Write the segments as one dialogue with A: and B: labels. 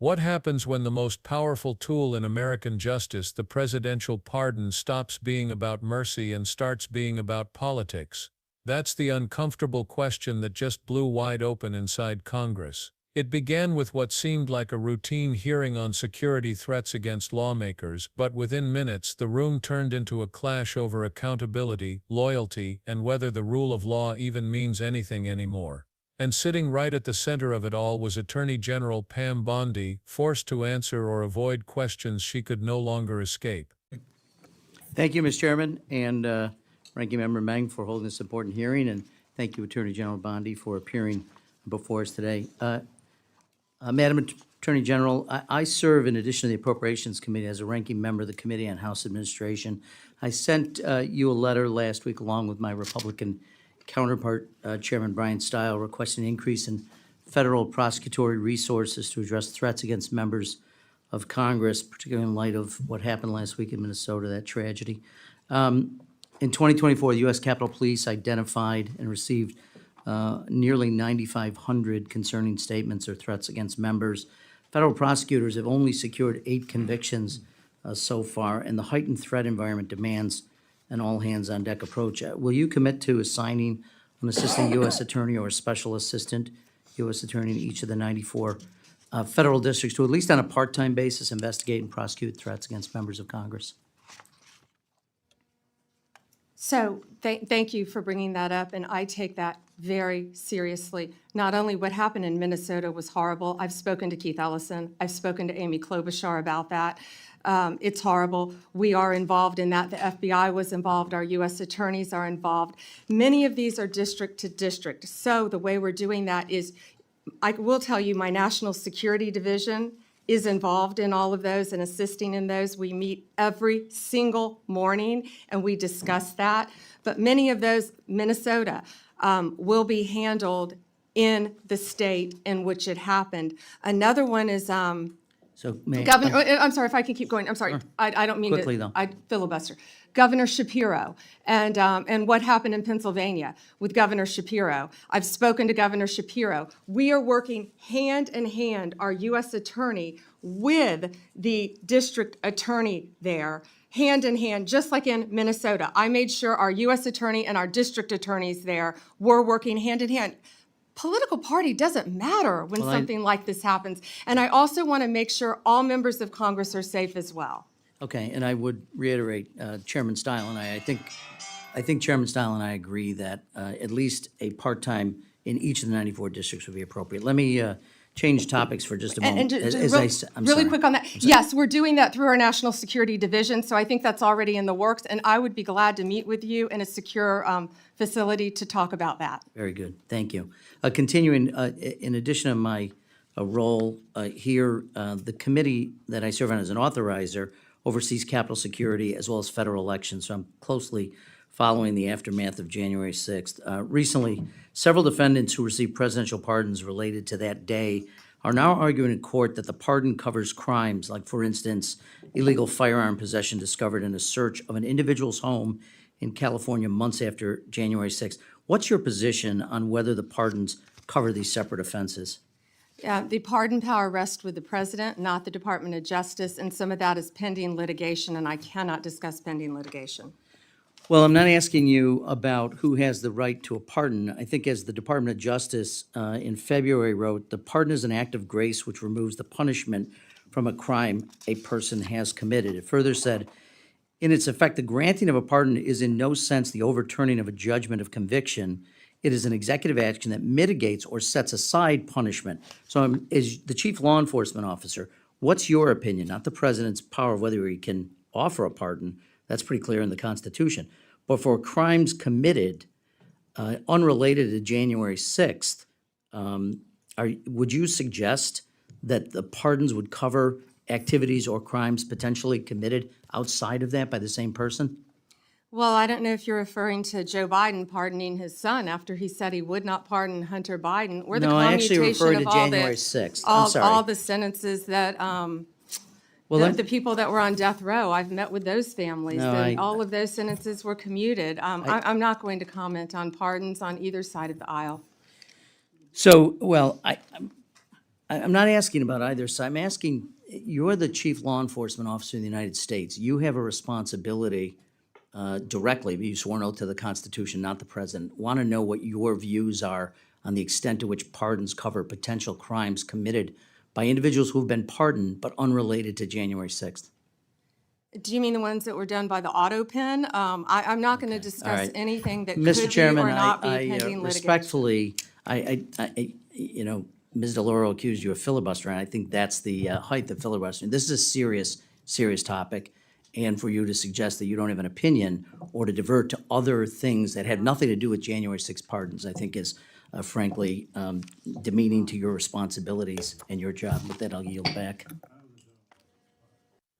A: What happens when the most powerful tool in American justice, the presidential pardon, stops being about mercy and starts being about politics? That's the uncomfortable question that just blew wide open inside Congress. It began with what seemed like a routine hearing on security threats against lawmakers, but within minutes the room turned into a clash over accountability, loyalty, and whether the rule of law even means anything anymore. And sitting right at the center of it all was Attorney General Pam Bondi, forced to answer or avoid questions she could no longer escape.
B: Thank you, Mr. Chairman, and Ranking Member Meng for holding this important hearing, and thank you, Attorney General Bondi, for appearing before us today. Madam Attorney General, I serve, in addition to the Appropriations Committee, as a ranking member of the Committee on House Administration. I sent you a letter last week along with my Republican counterpart, Chairman Brian Stile, requesting an increase in federal prosecutory resources to address threats against members of Congress, particularly in light of what happened last week in Minnesota, that tragedy. In 2024, the U.S. Capitol Police identified and received nearly 9,500 concerning statements or threats against members. Federal prosecutors have only secured 8 convictions so far, and the heightened threat environment demands an all-hands-on-deck approach. Will you commit to assigning an assistant U.S. attorney or a special assistant U.S. attorney in each of the 94 federal districts to, at least on a part-time basis, investigate and prosecute threats against members of Congress?
C: So thank you for bringing that up, and I take that very seriously. Not only what happened in Minnesota was horrible. I've spoken to Keith Ellison. I've spoken to Amy Klobuchar about that. It's horrible. We are involved in that. The FBI was involved. Our U.S. attorneys are involved. Many of these are district to district. So the way we're doing that is, I will tell you, my National Security Division is involved in all of those and assisting in those. We meet every single morning and we discuss that. But many of those, Minnesota, will be handled in the state in which it happened. Another one is
B: So, may
C: Governor, I'm sorry if I can keep going. I'm sorry. I don't mean
B: Quickly,
C: to.
B: though.
C: I filibuster. Governor Shapiro and what happened in Pennsylvania with Governor Shapiro. I've spoken to Governor Shapiro. We are working hand in hand, our U.S. attorney with the district attorney there, hand in hand, just like in Minnesota. I made sure our U.S. attorney and our district attorneys there were working hand in hand. Political party doesn't matter when something like this happens. And I also want to make sure all members of Congress are safe as well.
B: Okay, and I would reiterate, Chairman Stile and I think Chairman Stile and I agree that at least a part-time in each of the 94 districts would be appropriate. Let me change topics for just a moment. I'm
C: Really
B: sorry.
C: quick on that. Yes, we're doing that through our National Security Division, so I think that's already in the works, and I would be glad to meet with you in a secure facility to talk about that.
B: Very good, thank you. Continuing, in addition to my role here, the committee that I serve on as an authorizer oversees Capitol security as well as federal elections, so I'm closely following the aftermath of January 6th. Recently, several defendants who received presidential pardons related to that day are now arguing in court that the pardon covers crimes like, for instance, illegal firearm possession discovered in a search of an individual's home in California months after January 6th. What's your position on whether the pardons cover these separate offenses?
C: The pardon power rests with the president, not the Department of Justice, and some of that is pending litigation, and I cannot discuss pending litigation.
B: Well, I'm not asking you about who has the right to a pardon. I think as the Department of Justice in February wrote, the pardon is an act of grace which removes the punishment from a crime a person has committed. It further said, in its effect, the granting of a pardon is in no sense the overturning of a judgment of conviction. It is an executive action that mitigates or sets aside punishment. So as the chief law enforcement officer, what's your opinion, not the president's power of whether he can offer a pardon? That's pretty clear in the Constitution. But for crimes committed unrelated to January 6th, would you suggest that the pardons would cover activities or crimes potentially committed outside of that by the same person?
C: Well, I don't know if you're referring to Joe Biden pardoning his son after he said he would not pardon Hunter Biden, or the
B: No, I actually
C: commutation
B: referred
C: of
B: to
C: all
B: January 6th. I'm sorry.
C: all the sentences that the people that were on death row. I've met with those families.
B: No,
C: and all of those sentences were commuted. I'm not going to comment on pardons on either side of the aisle.
B: So, well, I'm not asking about either side. I'm asking, you're the chief law enforcement officer in the United States. You have a responsibility directly, but you swore an oath to the Constitution, not the president. Want to know what your views are on the extent to which pardons cover potential crimes committed by individuals who've been pardoned but unrelated to January 6th.
C: Do you mean the ones that were done by the auto pen? I'm not going to discuss
B: right.
C: anything that
B: Mr.
C: could be
B: Chairman,
C: or not be
B: I
C: pending litigation.
B: respectfully, you know, Ms. DeLauro accused you of filibustering. I think that's the height of filibustering. This is a serious, serious topic. And for you to suggest that you don't have an opinion or to divert to other things that have nothing to do with January 6 pardons, I think is frankly demeaning to your responsibilities and your job. With that, I'll yield back.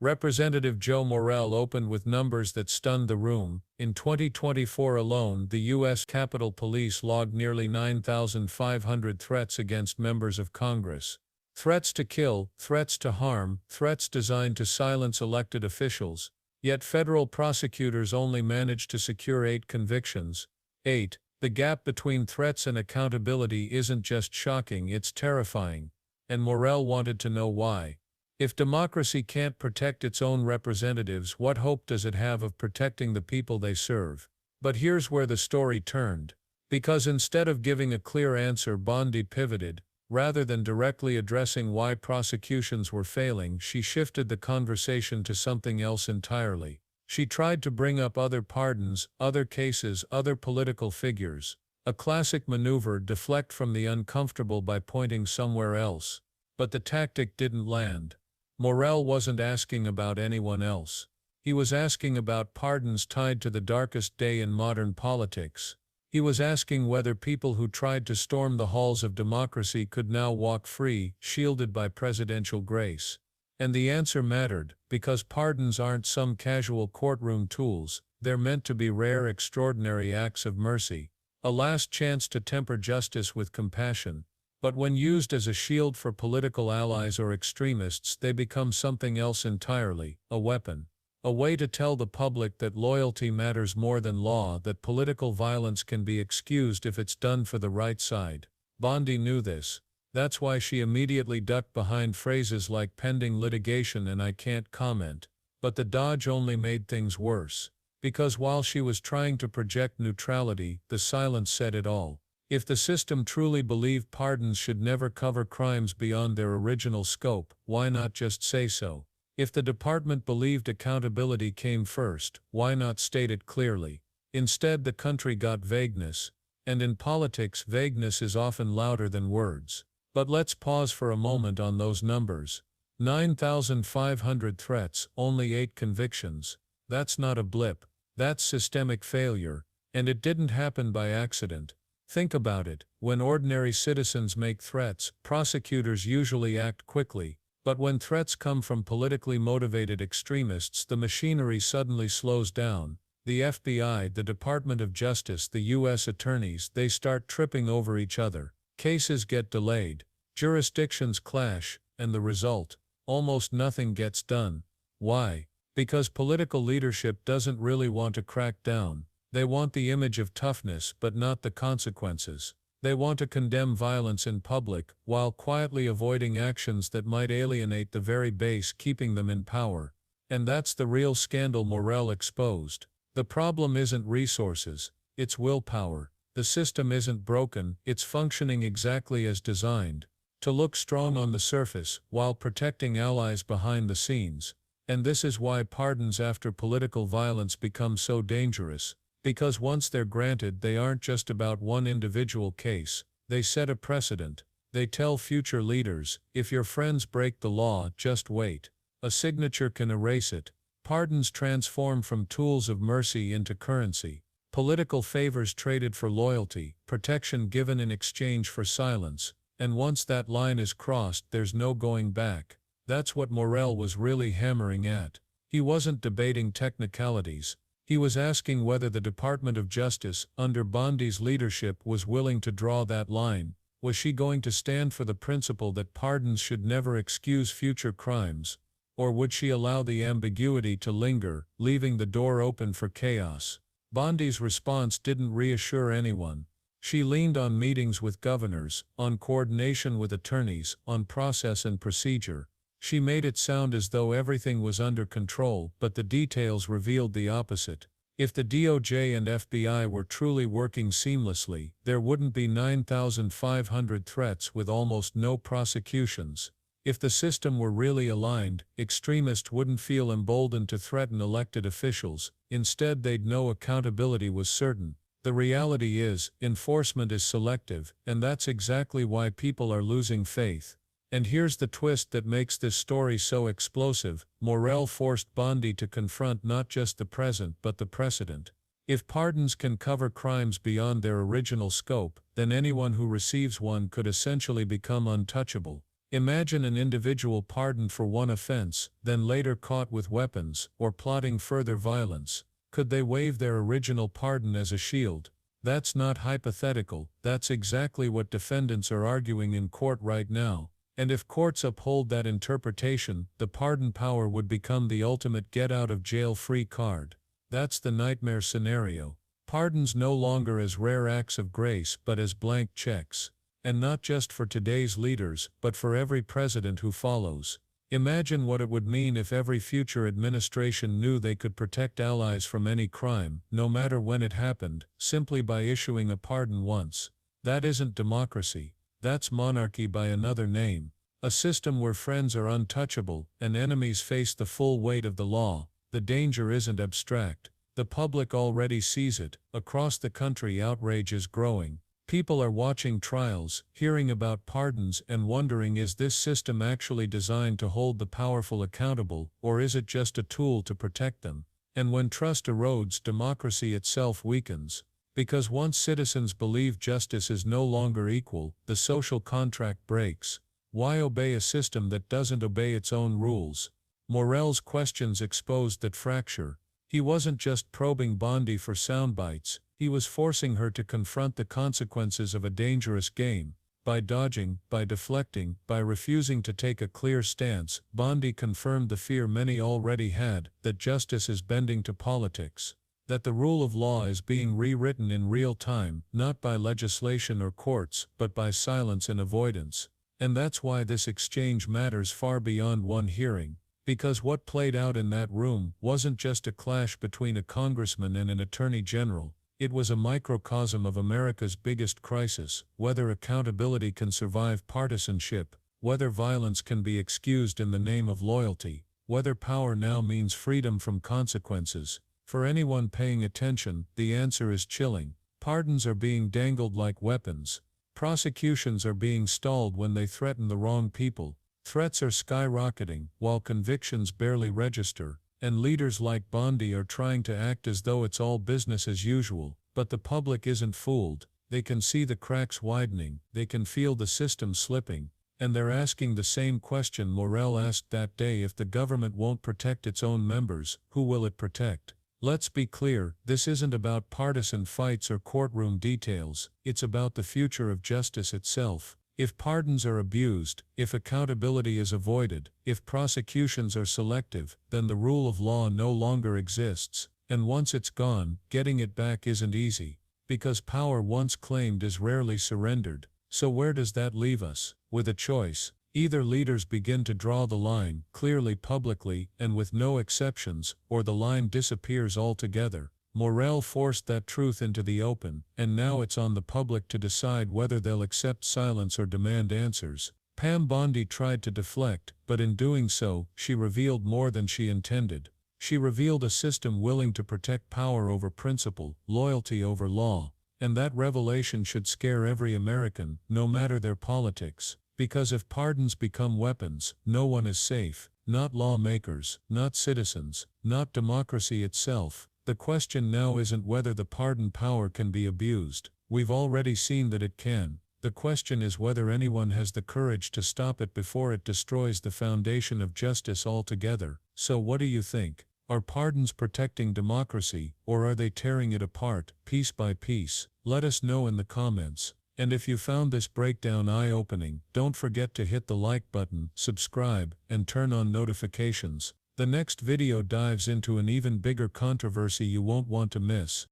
A: Representative Joe Morelle opened with numbers that stunned the room. In 2024 alone, the U.S. Capitol Police logged nearly 9,500 threats against members of Congress. Threats to kill, threats to harm, threats designed to silence elected officials. Yet federal prosecutors only managed to secure 8 convictions. 8. The gap between threats and accountability isn't just shocking, it's terrifying. And Morelle wanted to know why. If democracy can't protect its own representatives, what hope does it have of protecting the people they serve? But here's where the story turned. Because instead of giving a clear answer, Bondi pivoted. Rather than directly addressing why prosecutions were failing, she shifted the conversation to something else entirely. She tried to bring up other pardons, other cases, other political figures. A classic maneuver: deflect from the uncomfortable by pointing somewhere else. But the tactic didn't land. Morelle wasn't asking about anyone else. He was asking about pardons tied to the darkest day in modern politics. He was asking whether people who tried to storm the halls of democracy could now walk free, shielded by presidential grace. And the answer mattered, because pardons aren't some casual courtroom tools. They're meant to be rare, extraordinary acts of mercy, a last chance to temper justice with compassion. But when used as a shield for political allies or extremists, they become something else entirely: a weapon. A way to tell the public that loyalty matters more than law, that political violence can be excused if it's done for the right side. Bondi knew this. That's why she immediately ducked behind phrases like pending litigation and I can't comment. But the dodge only made things worse. Because while she was trying to project neutrality, the silence said it all. If the system truly believed pardons should never cover crimes beyond their original scope, why not just say so? If the department believed accountability came first, why not state it clearly? Instead, the country got vagueness. And in politics, vagueness is often louder than words. But let's pause for a moment on those numbers. 9,500 threats, only 8 convictions. That's not a blip. That's systemic failure. And it didn't happen by accident. Think about it. When ordinary citizens make threats, prosecutors usually act quickly. But when threats come from politically motivated extremists, the machinery suddenly slows down. The FBI, the Department of Justice, the U.S. attorneys, they start tripping over each other. Cases get delayed. Jurisdictions clash, and the result? Almost nothing gets done. Why? Because political leadership doesn't really want to crack down. They want the image of toughness, but not the consequences. They want to condemn violence in public, while quietly avoiding actions that might alienate the very base keeping them in power. And that's the real scandal Morelle exposed. The problem isn't resources, it's willpower. The system isn't broken, it's functioning exactly as designed. To look strong on the surface, while protecting allies behind the scenes. And this is why pardons after political violence become so dangerous. Because once they're granted, they aren't just about one individual case. They set a precedent. They tell future leaders, if your friends break the law, just wait. A signature can erase it. Pardons transform from tools of mercy into currency. Political favors traded for loyalty, protection given in exchange for silence. And once that line is crossed, there's no going back. That's what Morelle was really hammering at. He wasn't debating technicalities. He was asking whether the Department of Justice, under Bondi's leadership, was willing to draw that line. Was she going to stand for the principle that pardons should never excuse future crimes? Or would she allow the ambiguity to linger, leaving the door open for chaos? Bondi's response didn't reassure anyone. She leaned on meetings with governors, on coordination with attorneys, on process and procedure. She made it sound as though everything was under control, but the details revealed the opposite. If the DOJ and FBI were truly working seamlessly, there wouldn't be 9,500 threats with almost no prosecutions. If the system were really aligned, extremists wouldn't feel emboldened to threaten elected officials. Instead, they'd know accountability was certain. The reality is, enforcement is selective, and that's exactly why people are losing faith. And here's the twist that makes this story so explosive. Morelle forced Bondi to confront not just the present but the precedent. If pardons can cover crimes beyond their original scope, then anyone who receives one could essentially become untouchable. Imagine an individual pardoned for one offense, then later caught with weapons, or plotting further violence. Could they waive their original pardon as a shield? That's not hypothetical, that's exactly what defendants are arguing in court right now. And if courts uphold that interpretation, the pardon power would become the ultimate get-out-of-jail-free card. That's the nightmare scenario. Pardons no longer as rare acts of grace but as blank checks. And not just for today's leaders, but for every president who follows. Imagine what it would mean if every future administration knew they could protect allies from any crime, no matter when it happened, simply by issuing a pardon once. That isn't democracy. That's monarchy by another name. A system where friends are untouchable and enemies face the full weight of the law. The danger isn't abstract. The public already sees it. Across the country, outrage is growing. People are watching trials, hearing about pardons, and wondering, is this system actually designed to hold the powerful accountable, or is it just a tool to protect them? And when trust erodes, democracy itself weakens. Because once citizens believe justice is no longer equal, the social contract breaks. Why obey a system that doesn't obey its own rules? Morelle's questions exposed that fracture. He wasn't just probing Bondi for soundbites, he was forcing her to confront the consequences of a dangerous game. By dodging, by deflecting, by refusing to take a clear stance, Bondi confirmed the fear many already had, that justice is bending to politics. That the rule of law is being rewritten in real time, not by legislation or courts, but by silence and avoidance. And that's why this exchange matters far beyond one hearing. Because what played out in that room wasn't just a clash between a congressman and an attorney general. It was a microcosm of America's biggest crisis: whether accountability can survive partisanship, whether violence can be excused in the name of loyalty, whether power now means freedom from consequences. For anyone paying attention, the answer is chilling. Pardons are being dangled like weapons. Prosecutions are being stalled when they threaten the wrong people. Threats are skyrocketing, while convictions barely register. And leaders like Bondi are trying to act as though it's all business as usual. But the public isn't fooled. They can see the cracks widening, they can feel the system slipping. And they're asking the same question Morelle asked that day: if the government won't protect its own members, who will it protect? Let's be clear, this isn't about partisan fights or courtroom details, it's about the future of justice itself. If pardons are abused, if accountability is avoided, if prosecutions are selective, then the rule of law no longer exists. And once it's gone, getting it back isn't easy. Because power once claimed is rarely surrendered. So where does that leave us? With a choice. Either leaders begin to draw the line, clearly publicly, and with no exceptions, or the line disappears altogether. Morelle forced that truth into the open, and now it's on the public to decide whether they'll accept silence or demand answers. Pam Bondi tried to deflect, but in doing so, she revealed more than she intended. She revealed a system willing to protect power over principle, loyalty over law. And that revelation should scare every American, no matter their politics. Because if pardons become weapons, no one is safe. Not lawmakers, not citizens, not democracy itself. The question now isn't whether the pardon power can be abused. We've already seen that it can. The question is whether anyone has the courage to stop it before it destroys the foundation of justice altogether. So what do you think? Are pardons protecting democracy, or are they tearing it apart, piece by piece? Let us know in the comments. And if you found this breakdown eye-opening, don't forget to hit the like button, subscribe, and turn on notifications. The next video dives into an even bigger controversy you won't want to miss.